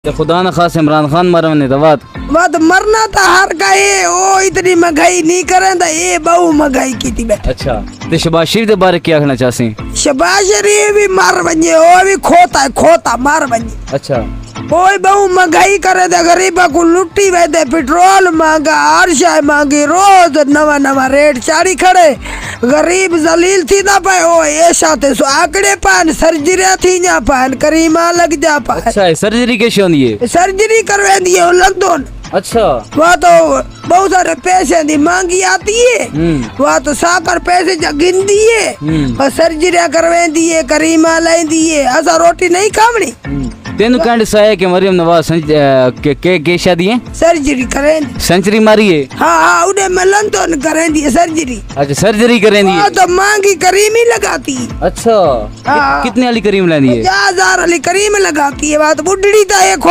तो खुदा न खास इमरान खान मरने तो बात मरना था हर का ये ओ इतनी महंगाई नहीं करे तो ये बहु महंगाई की थी बैठ। अच्छा तो शहबाज शरीफ के बारे क्या कहना चाहते? शहबाज शरीफ भी मार बने वो भी खोता मार बने। अच्छा कोई बहु महंगाई करे थे गरीबा को लुट्टी बैठे पेट्रोल महंगा हर शाय महंगी रोज नवा नवा रेट चारी खड़े गरीब जलील थी ना पाए ओ ऐसा थे सो आंकड़े पान सर्जरी थी ना पान करीमा लग जा पाए। अच्छा सर्जरी कैसे होती है? सर्जरी करवा दिए लंदन। अच्छा वहाँ तो बहुत सारे पैसे दी मांगी आती है वहाँ तो साकर पैसे गिन दिए और सर्जरी करवा दिए करीमा लाई दिए ऐसा रोटी नहीं खावनी। तेन कहने सा है कि मरियम नवाज के शादी है सर्जरी करें सेंचुरी मारी है। हाँ उन्हें मिलन तो करें दिए सर्जरी। अच्छा सर्जरी करें दी तो मांगी करीम ही लगाती। अच्छा कितने वाली करीम लेनी है? 50,000 वाली करीम लगाती है। बात बुढ़ी था एक